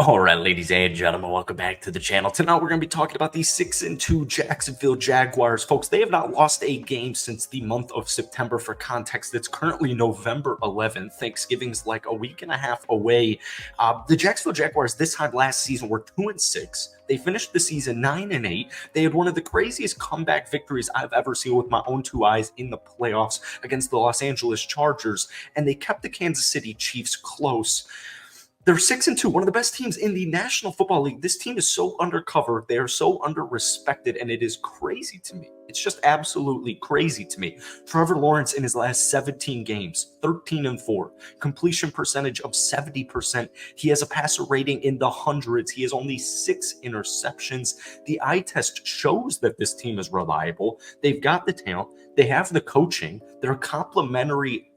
All right, ladies and gentlemen, welcome back to the channel. Tonight, we're going to be talking about the 6-2 Jacksonville Jaguars. Folks, they have not lost a game since the month of September. For context, it's currently November 11th. Thanksgiving's like a week and a half away. The Jacksonville Jaguars this time last season were 2-6. They finished the season 9-8. They had one of the craziest comeback victories I've ever seen with my own two eyes in the playoffs against the Los Angeles Chargers, and they kept the Kansas City Chiefs close. They're 6-2, one of the best teams in the National Football League. This team is so undercover. They are so under-respected, and it is crazy to me. It's just absolutely crazy to me. Trevor Lawrence in his last 17 games, 13-4, completion percentage of 70%. He has a passer rating in the hundreds. He has only 6 interceptions. The eye test shows that this team is reliable. They've got the talent. They have the coaching. They're complementary.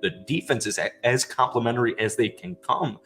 The defense is as complimentary as they can come.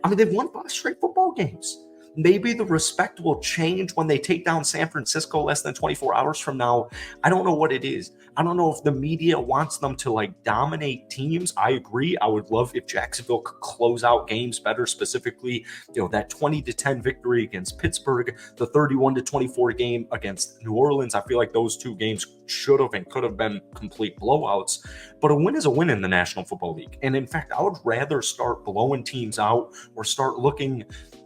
I mean, they've won 5 straight football games. Maybe the respect will change when they take down San Francisco less than 24 hours from now. I don't know what it is. I don't know if the media wants them to like dominate teams. I agree. I would love if Jacksonville could close out games better, specifically, that 20-10 victory against Pittsburgh, the 31-24 game against New Orleans. I feel like those 2 games should have and could have been complete blowouts. But a win is a win in the National Football League. And in fact, I would rather start blowing teams out or start looking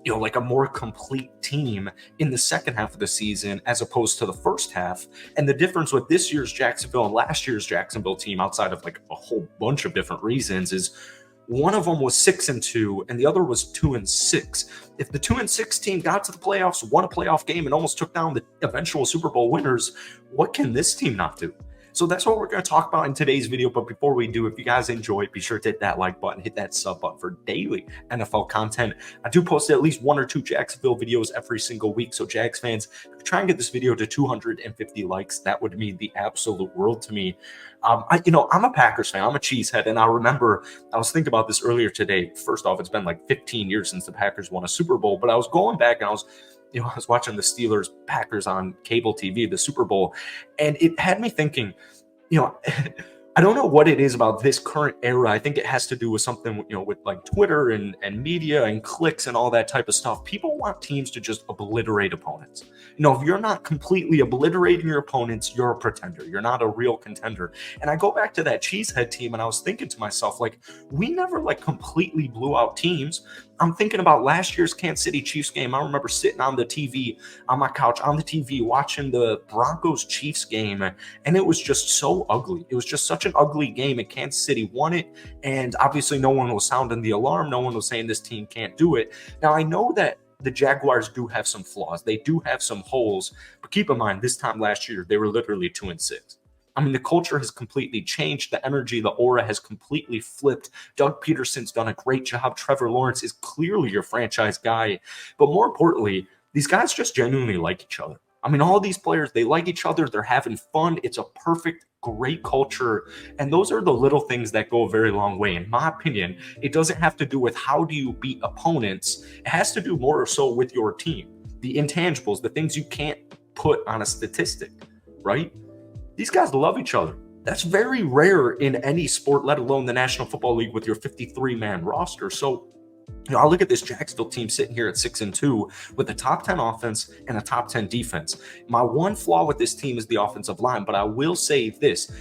like a more complete team in the second half of the season as opposed to the first half. And the difference with this year's Jacksonville and last year's Jacksonville team, outside of like a whole bunch of different reasons, is one of them was 6-2 and the other was 2-6. If the 2-6 team got to the playoffs, won a playoff game, and almost took down the eventual Super Bowl winners, what can this team not do? So that's what we're going to talk about in today's video. But before we do, if you guys enjoy it, be sure to hit that like button, hit that sub button for daily NFL content. I do post at least 1 or 2 Jacksonville videos every single week. So Jags fans, try and get this video to 250 likes. That would mean the absolute world to me. I'm a Packers fan. I'm a cheesehead. And I remember I was thinking about this earlier today. First off, it's been like 15 years since the Packers won a Super Bowl. But I was going back and I was watching the Steelers Packers on cable TV, the Super Bowl, and it had me thinking, I don't know what it is about this current era. I think it has to do with something, with like Twitter and media and clicks and all that type of stuff. People want teams to just obliterate opponents. If you're not completely obliterating your opponents, you're a pretender. You're not a real contender. And I go back to that cheesehead team and I was thinking to myself, like, we never like completely blew out teams. I'm thinking about last year's Kansas City Chiefs game. I remember sitting on the TV, on my couch, on the TV, watching the Broncos Chiefs game, and it was just so ugly. It was just such an ugly game, and Kansas City won it, and obviously no one was sounding the alarm. No one was saying this team can't do it. Now, I know that the Jaguars do have some flaws. They do have some holes, but keep in mind, this time last year, they were literally 2-6. I mean, the culture has completely changed. The energy, the aura has completely flipped. Doug Peterson's done a great job. Trevor Lawrence is clearly your franchise guy. But more importantly, these guys just genuinely like each other. I mean, all these players, they like each other. They're having fun. It's a perfect, great culture. And those are the little things that go a very long way. In my opinion, it doesn't have to do with how do you beat opponents. It has to do more so with your team. The intangibles, the things you can't put on a statistic, right? These guys love each other. That's very rare in any sport, let alone the National Football League with your 53-man roster. So, I look at this Jacksonville team sitting here at 6-2 with a top 10 offense and a top 10 defense. My one flaw with this team is the offensive line, but I will say this.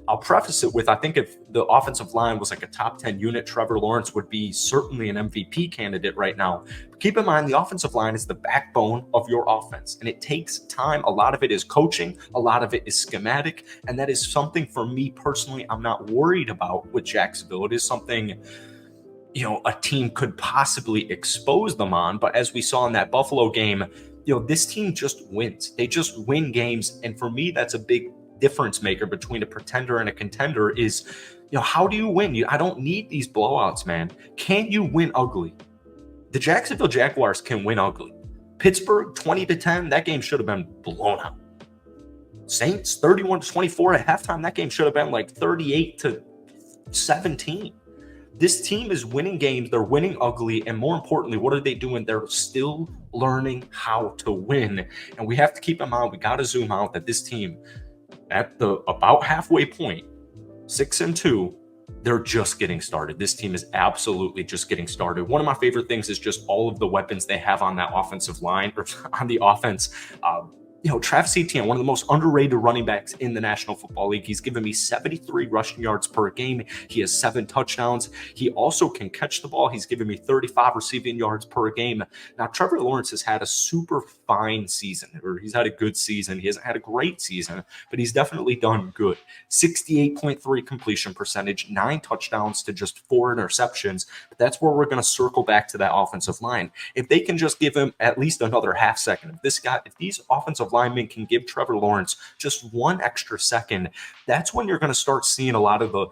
I'll preface it with, I think if the offensive line was like a top 10 unit, Trevor Lawrence would be certainly an MVP candidate right now. But keep in mind, the offensive line is the backbone of your offense, and it takes time. A lot of it is coaching. A lot of it is schematic, and that is something for me personally I'm not worried about with Jacksonville. It is something a team could possibly expose them on. But as we saw in that Buffalo game, this team just wins. They just win games. And for me, that's a big difference maker between a pretender and a contender is, how do you win? I don't need these blowouts, man. Can you win ugly? The Jacksonville Jaguars can win ugly. Pittsburgh, 20-10, that game should have been blown out. Saints, 31-24 at halftime, that game should have been like 38-17. This team is winning games. They're winning ugly. And more importantly, what are they doing? They're still learning how to win. And we have to keep in mind, we got to zoom out that this team at the about halfway point, 6-2, they're just getting started. This team is absolutely just getting started. One of my favorite things is just all of the weapons they have on that offensive line or on the offense. Travis Etienne, one of the most underrated running backs in the National Football League. He's given me 73 rushing yards per game. He has 7 touchdowns. He also can catch the ball. He's given me 35 receiving yards per game. Now, Trevor Lawrence has had a super fine season, or he's had a good season. He hasn't had a great season, but he's definitely done good. 68.3 completion percentage, 9 touchdowns to just 4 interceptions. But that's where we're going to circle back to that offensive line. If they can just give him at least another half second, if these offensive linemen can give Trevor Lawrence just one extra second, that's when you're going to start seeing a lot of the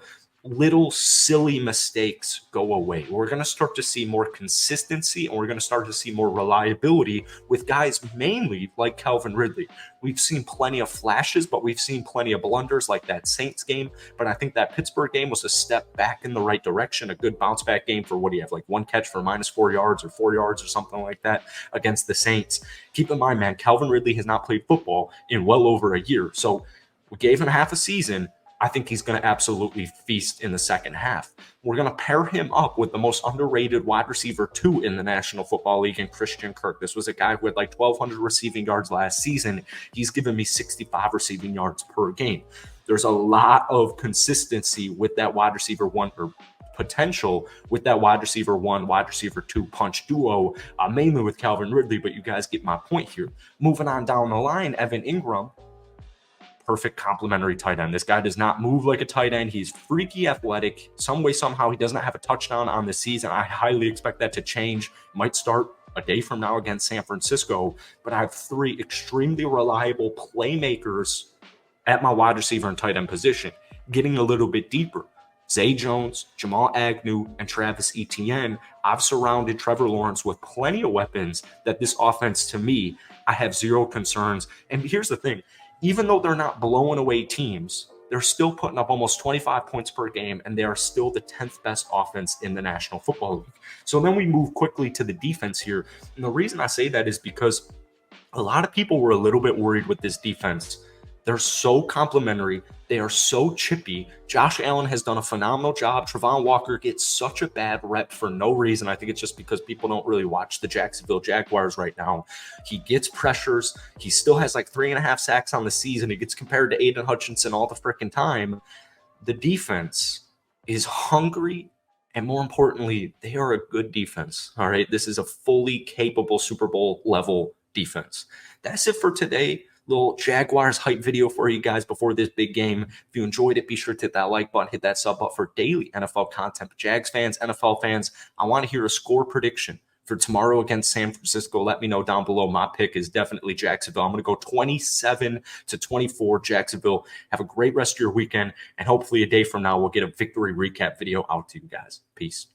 little silly mistakes go away. We're going to start to see more consistency, and we're going to start to see more reliability with guys mainly like Calvin Ridley. We've seen plenty of flashes, but we've seen plenty of blunders like that Saints game. But I think that Pittsburgh game was a step back in the right direction, a good bounce back game for what do you have, like 1 catch for -4 yards or 4 yards or something like that against the Saints. Keep in mind, man, Calvin Ridley has not played football in well over a year. So we gave him half a season. I think he's going to absolutely feast in the second half. We're going to pair him up with the most underrated wide receiver 2 in the National Football League in Christian Kirk. This was a guy who had like 1,200 receiving yards last season. He's given me 65 receiving yards per game. There's a lot of consistency with that wide receiver 1 or potential with that wide receiver 1, wide receiver 2 punch duo, mainly with Calvin Ridley, but you guys get my point here. Moving on down the line, Evan Ingram, perfect complementary tight end. This guy does not move like a tight end. He's freaky athletic. Some way, somehow, he does not have a touchdown on the season. I highly expect that to change. Might start a day from now against San Francisco. But I have 3 extremely reliable playmakers at my wide receiver and tight end position. Getting a little bit deeper, Zay Jones, Jamal Agnew, and Travis Etienne. I've surrounded Trevor Lawrence with plenty of weapons that this offense, to me, I have zero concerns. And here's the thing. Even though they're not blowing away teams, they're still putting up almost 25 points per game, and they are still the 10th best offense in the National Football League. So then we move quickly to the defense here. And the reason I say that is because a lot of people were a little bit worried with this defense. They're so complimentary. They are so chippy. Josh Allen has done a phenomenal job. Travon Walker gets such a bad rep for no reason. I think it's just because people don't really watch the Jacksonville Jaguars right now. He gets pressures. He still has like 3.5 sacks on the season. He gets compared to Aiden Hutchinson all the freaking time. The defense is hungry, and more importantly, they are a good defense. All right, this is a fully capable Super Bowl level defense. That's it for today. Little Jaguars hype video for you guys before this big game. If you enjoyed it, be sure to hit that like button, hit that sub button for daily NFL content. Jags fans, NFL fans, I want to hear a score prediction for tomorrow against San Francisco. Let me know down below. My pick is definitely Jacksonville. I'm going to go 27-24 Jacksonville. Have a great rest of your weekend, and hopefully a day from now we'll get a victory recap video out to you guys. Peace.